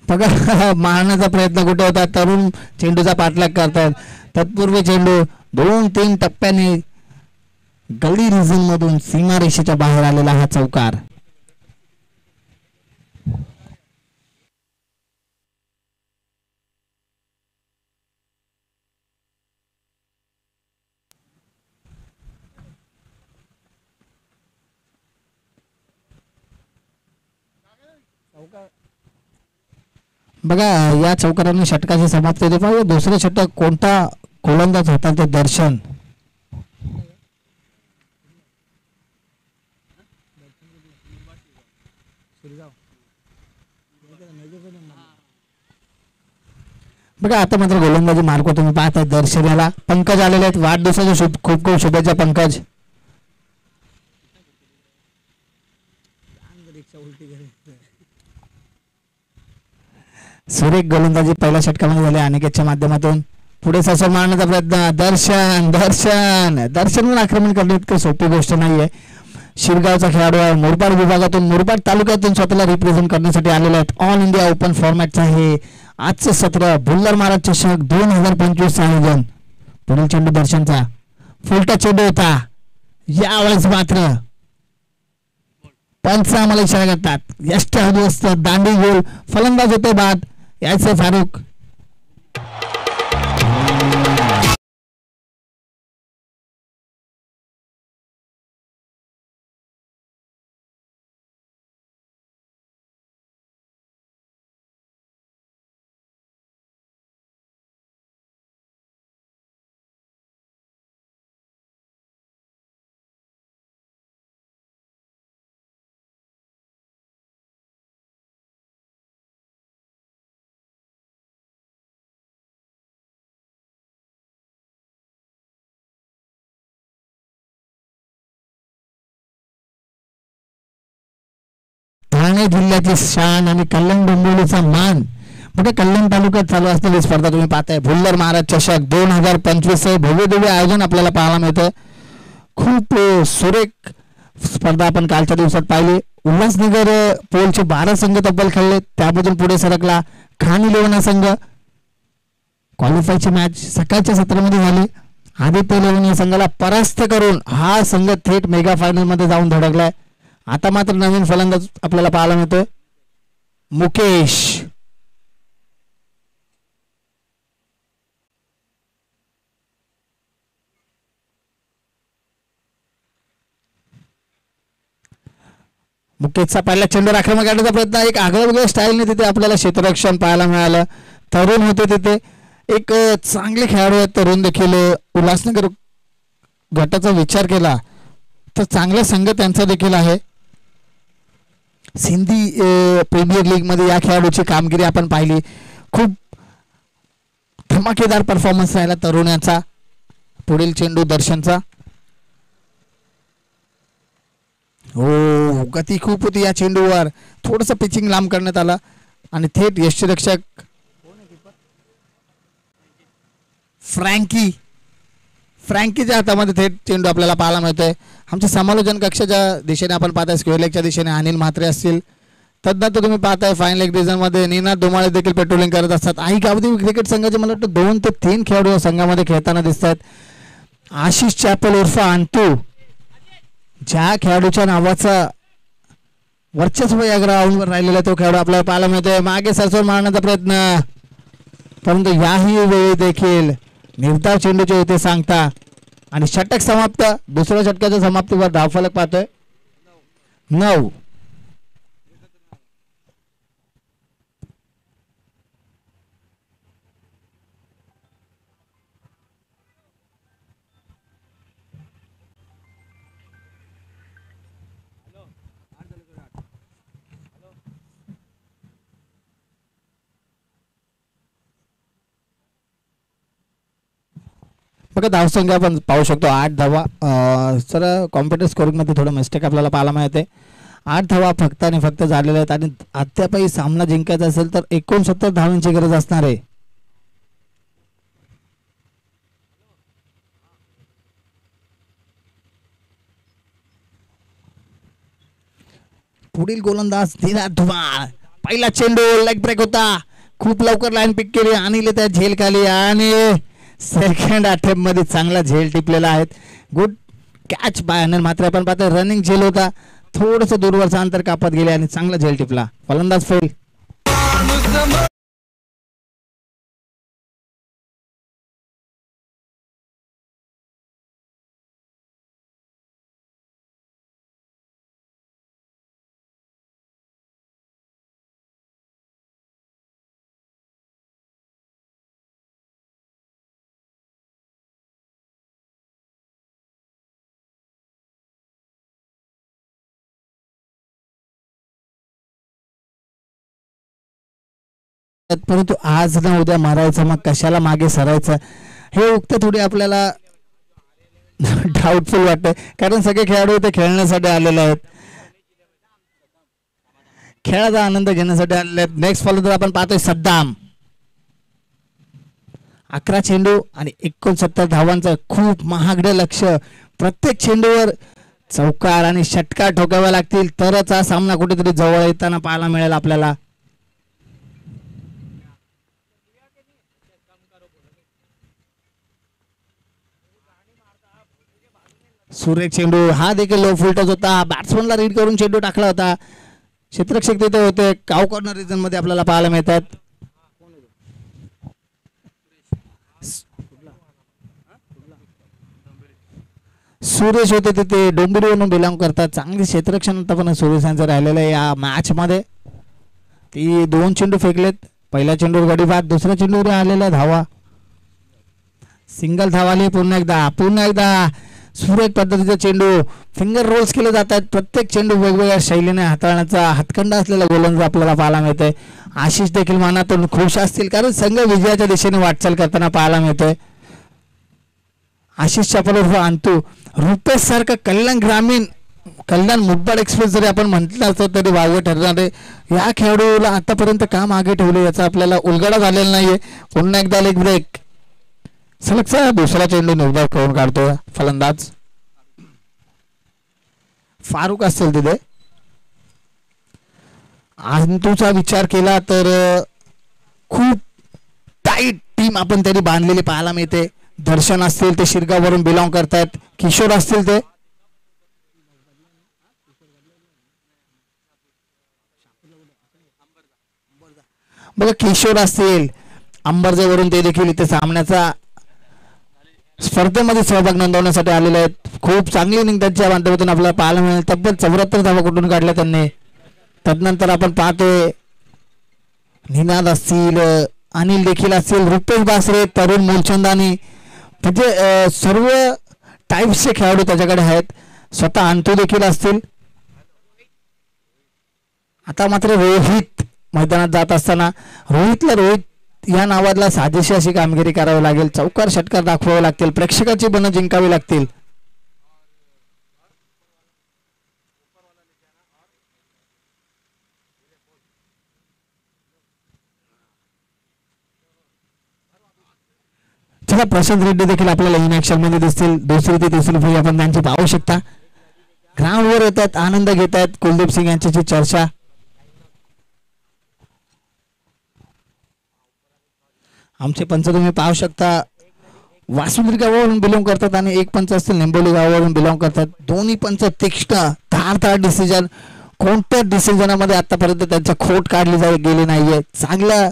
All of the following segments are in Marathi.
बघा मारण्याचा प्रयत्न कुठे होता, तरुण चेंडूचा पाठलाग करतात. तत्पूर्वी चेंडू 2-3 टप्प्याने गली रिजन मधून सीमारेषेच्या बाहेर आलेला हा चौकार. बघा या चौकाराने षटकाची समाप्ती होते. पाहूया दुसरे षटक कोणता गोलंदाज होता ते दर्शन. बघा आता मात्र गोलंदाजी मार्क तुम्ही पाहताय दर्शनाला. पंकज आलेले आहेत, वाढदिवसाच्या खूप खूप शुभेच्छा पंकज. सुरेख गोलंदाजी पहिल्या षटकामध्ये झाले अनिकेतच्या माध्यमातून. पुढे ससर मारण्याचा प्रयत्न. दर्शन दर्शन दर्शनवर आक्रमण करणे इतकं सोपी गोष्ट नाहीये. शिरगावचा खेळाडू आहे, मुरबाड विभागातून, मुरबाड तालुक्यातून स्वतःला रिप्रेझेंट करण्यासाठी आलेले आहेत. ऑल इंडिया ओपन फॉर्मॅटचं आहे आजचं सत्र. भुल्लर महाराज चषक 2025 आयोजन. पुढील चेंडू दर्शनचा फुलटा चेंडू होता. यावेळेस मात्र पंच आम्हाला इशारा करतात. यष्ट हवस्त दांडी गोल. फलंदाज होते बाद याचे फारुक. ठाणे जिल्ह्याची शान आणि कल्याण डोंबिवलीचा मान. म्हणजे कल्याण तालुक्यात चालू असलेली स्पर्धा तुम्ही पाहताय. भुल्लर महाराज चषक 2025 भव्य दिव्य आयोजन आपल्याला पाहायला मिळतं. खूप सुरेख स्पर्धा आपण कालच्या दिवसात पाहिली. उल्हासनगर पोलचे 12 संघ तब्बल खेळले. त्यामधून पुढे सरकला खाणी लेवना संघ. क्वालिफायची मॅच सकाळच्या सत्रामध्ये झाली. आदित्य लेवन या संघाला परास्त करून हा संघ थेट मेगा फायनल मध्ये जाऊन धडकलाय. आता मात्र नवीन फलंदाज आपल्याला पाहायला मिळतोय मुकेश. मुकेशचा पहिला चेंडूवर आक्रमक करण्याचा प्रयत्न. एक आगळ्या स्टाईलने तिथे आपल्याला क्षेत्ररक्षण पाहायला मिळालं. तरुण होते तिथे, एक चांगले खेळाडू आहेत तरुण देखील. उल्हासनगर गटाचा विचार केला तर चांगला संघ त्यांचा देखील आहे. सिंधी प्रीमियर लीग मध्ये या खेळाडूची कामगिरी आपण पाहिली. खूप धमाकेदार परफॉर्मन्स राहिला तरुणाचा. पुढील चेंडू दर्शनचा. हो गती खूप होती या चेंडूवर. थोडस पिचिंग लांब करण्यात आला आणि थेट यष्टीरक्षक फ्रँकीच्या हातामध्ये थेट चेंडू आपल्याला पाहायला मिळतोय. आमच्या समालोचन कक्षाच्या दिशेने आपण पाहताय स्क्वेअरलेगच्या दिशेने अनिल म्हात्रे असतील. तदनंतर तुम्ही पाहताय फायनल लेग डिव्हिजन मध्ये निनाद धुमाळे देखील पेट्रोलिंग करत असतात. आई गावदेवी क्रिकेट संघाचे मला वाटतं 2 ते 3 खेळाडू या संघामध्ये खेळताना दिसत आहेत. आशिष चॅपल उर्फ अंतू, ज्या खेळाडूच्या नावाचा वर्चस्व या ग्राउंडवर राहिलेला तो खेळाडू आपल्याला पाहायला मिळतोय. मागे सरसोर मारण्याचा प्रयत्न, परंतु याही वेळी देखील निर्धाव चेंडूचे होते सांगता आणि षटक समाप्त. दुसऱ्या षटकाच्या समाप्तीवर धावफलक पाहतोय 9. बघा धावसंख्या आपण पाहू शकतो 8 धावा. सर कॉम्प्युटर स्कोरिंग मध्ये थोडं मिस्टेक आपल्याला पाहायला मिळते. 8 धावा फक्त आणि फक्त झालेल्या आहेत आणि अद्यापही सामना जिंकायचा असेल तर 69 धावांची गरज असणार आहे. पुढील गोलंदाज निनाद धुमाळ. पहिला चेंडू लेग ब्रेक होता, खूप लवकर लाईन पिक केली आणि त्या झेल खाली आणि सेकंड अटेम्प्ट मध्ये चांगला झेल टिपलेला आहे. Good catch by Anil Mhatre. आपण पाहतोय रनिंग झेल होता, थोडस दूरवरचा अंतर कापत गेले आणि चांगला झेल टिपला. फलंदाज फेल. परंतु आज ना उद्या मारायचं, मग कशाला मागे सरायचं, हे उक्त थोडी आपल्याला डाऊटफुल वाटतंय. कारण सगळे खेळाडू इथे खेळण्यासाठी आलेले आहेत, खेळाचा आनंद घेण्यासाठी आलेले आहेत. नेक्स्ट फॉलो आपण पाहतोय सद्दाम. 11 चेंडू आणि 69 धावांचं खूप महागडे लक्ष. प्रत्येक चेंडूवर चौकार आणि षटकार ठोकावे लागतील तरच हा सामना कुठेतरी जवळ येताना पाहायला मिळेल आपल्याला. सुरेख चेंडू, हा देखील लो फुलटच होता. बॅट्समनला रीड करून चेंडू टाकला होता. क्षेत्ररक्षक तिथे होते. काव कॉर्नर रिजन मध्ये आपल्याला पाहायला मिळतात. सुरेश होते तिथे, डोंबिवलीवरून बिलॉंग करतात. चांगली क्षेत्ररक्षण पण सुरेश यांचं राहिलेलं आहे या मॅच मध्ये. ती 2 चेंडू फेकलेत. पहिल्या चेंडूवर गडी बाद, दुसऱ्या चेंडूवर आलेला धावा, सिंगल धावा आली. पुन्हा एकदा सुरेख पद्धतीचा चेंडू, फिंगर रोल्स केले जातात. प्रत्येक चेंडू वेगवेगळ्या शैलीने हाताळण्याचा हातखंडा असलेला गोलंदाज आपल्याला पाहायला मिळतोय. आशिष देखील मनातून खुश असतील कारण संघ विजयाच्या दिशेने वाटचाल करताना पाहायला मिळतोय. आशिष चापल अंतू रुपेश सारखं कल्याण मुंबई एक्सप्रेस जरी आपण म्हटलं असतं तरी वावगं ठरणार आहे. या खेळाडूला आतापर्यंत का मागे ठेवले याचा आपल्याला उलगडा झालेला नाहीये. पुन्हा एकदा लेग ब्रेक, सलगचा दुसरा चेंडू निर्धार करून काढतोय फलंदाज. फारुक असतील तिथे. अंतूचा विचार केला तर खूप टाईट टीम आपण तरी बांधलेली पाहायला मिळते. दर्शन असतील ते शिरगाववरून बिलॉंग करतात. किशोर असतील ते बघा, किशोर असतील अंबरजेवरून ते देखील इथे सामन्याचा स्पर्धेमध्ये सहभाग नोंदवण्यासाठी आलेले आहेत. खूप चांगली इनिंग त्यांच्या माध्यमातून आपल्याला पाहायला मिळेल. तब्बल 74 धावा कुठून काढल्या त्यांनी. तदनंतर आपण पाहतोय निनाद असतील, अनिल देखील असतील, रुपेश बासरे, तरुण मूलचंदानी, म्हणजे सर्व टाईप्सचे खेळाडू त्याच्याकडे आहेत. स्वतः अंतू देखील असतील. आता मात्र रोहित मैदानात जात असताना रोहित या नावाला साजेशी अशी कामगिरी करावी लागेल. चौकार षटकार दाखवावे लागतील. प्रेक्षकाची मनं जिंकावी लागतील. चला, प्रशांत रेड्डी देखील आपल्याला इन ऍक्शन मध्ये दिसतील. दुसरी ते तिसरी फेरी आपण त्यांची पाहू शकता. ग्राउंडवर येतात, आनंद घेत आहेत. कुलदीप सिंग यांच्याशी चर्चा. आमचे पंच तुम्ही पाहू शकता वासुंद्री गावावरून बिलॉंग करतात आणि एक पंच असतील निंबोली गावावरून बिलॉंग करतात. दोन्ही पंच तीक्ष्ण धारदार डिसिजन. कोणत्याच डिसिजनामध्ये आतापर्यंत त्यांच्या खोट काढली गेली नाहीये. चांगला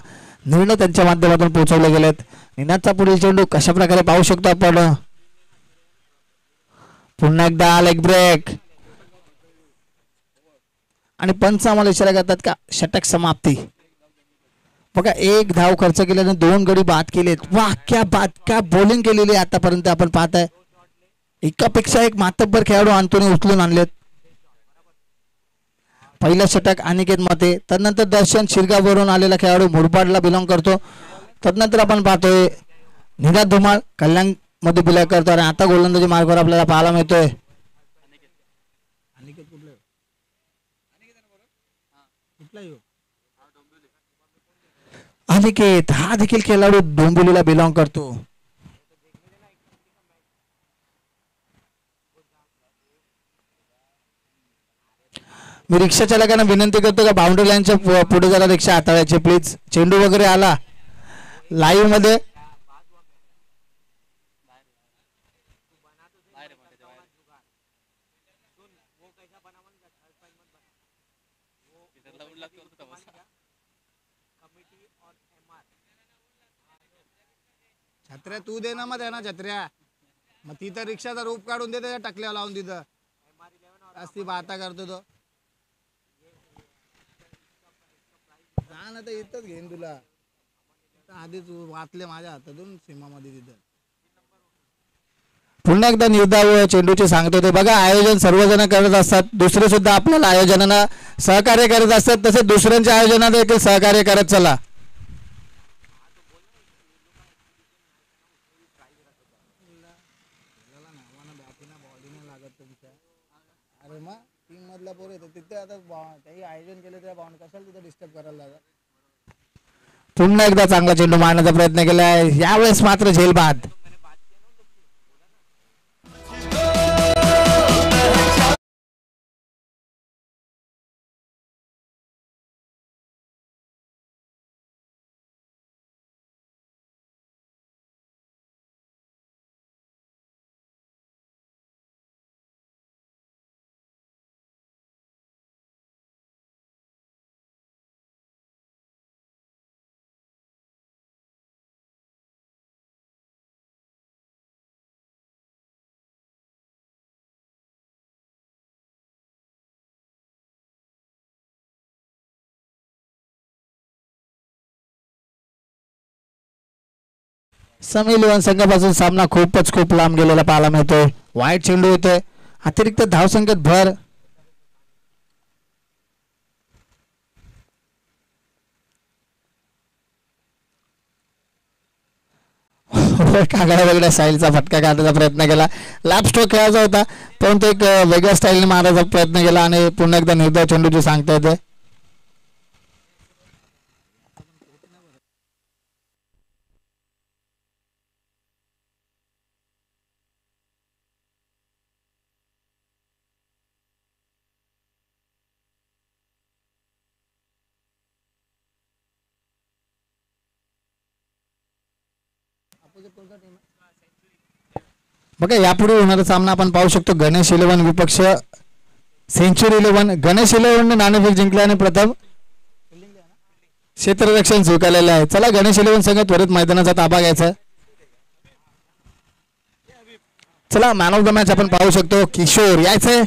निर्णय त्यांच्या माध्यमातून पोहोचवले गेलेत. निनादचा पुढील चेंडू कशा प्रकारे पाहू शकतो आपण. पुन्हा एकदा लेग ब्रेक आणि पंच आम्हाला इशारा करतात का षटक समाप्ती. बघा, 1 धाव खर्च केल्याने 2 गडी बाद केलेत. वाह, क्या बात, क्या बॉलिंग केलेली आतापर्यंत आपण पाहताय. एकापेक्षा एक मातब्बर खेळाडू अंतूने उचलून आणलेत. पहिला षटक अनिकेत मते, तदनंतर दर्शन शिरगाववरून आलेला खेळाडू मुरबाडला बिलॉंग करतो. तदनंतर आपण पाहतोय निनाद धुमाळ कल्याण मध्ये बिलॉंग करतो आणि आता गोलंदाजी मार्गावर आपल्याला पाहायला मिळतोय अनिकेत. हा देखील खेळाडू डोंबिवलीला बिलॉंग करतो. मी रिक्षा चालकांना विनंती करतो का बाउंड्री लाईनच्या पुढे जरा रिक्षा हाताळायची प्लीज. चेंडू वगैरे आला लाईव्ह मध्ये. छत्र्या तू दे ना मग त्यांना छत्र्या. मग तिथं रिक्षाचा रूप काढून दे त्याच्या टकल्या लावून तिथं. असती बाता करतो तो. जा ना तर इथंच घेईन तुला. आधीच वाचले माझ्या हातातून सीमामध्ये तिथं. पुन्हा एकदा निर्धाव चेंडूचे सांगत होते बघा. आयोजन सर्वजण करत असतात, दुसरे सुद्धा आपल्याला आयोजनाला सहकार्य करत असतात, तसेच दुसऱ्यांच्या आयोजनाला देखील सहकार्य करत चला. अरे मग टीम मधला पोर येतो तिथे आता काही आयोजन केलं त्या बाउंड कशाला तिथे डिस्टर्ब करायला लागला. पुन्हा एकदा चांगला चेंडू मारण्याचा प्रयत्न केलाय, यावेळेस मात्र झेल बाद. समी इलेव्हन संघापासून सामना खूप लांब गेलेला पाहायला मिळतोय. वाईट चेंडू होतोय, अतिरिक्त धावसंख्येत भर. कागड्या वेगळ्या स्टाईलचा फटका काढण्याचा प्रयत्न केला. लॅप स्ट्रोक खेळायचा होता परंतु एक वेगळ्या स्टाईलने मारायचा प्रयत्न केला आणि पुन्हा एकदा निर्धाव चेंडूची सांगता येते. बघा यापुढे होणारा सामना आपण पाहू शकतो. गणेश इलेव्हन विपक्ष सेंचुरी इलेव्हन. गणेश इलेव्हन नाणेफेक जिंकले आणि प्रथम क्षेत्ररक्षण स्वीकारलेलं आहे. चला गणेश इलेव्हन संघ त्वरित मैदानाचा ताबा घ्यायचा. चला मॅन ऑफ द मॅच आपण पाहू शकतो किशोर यायचंय.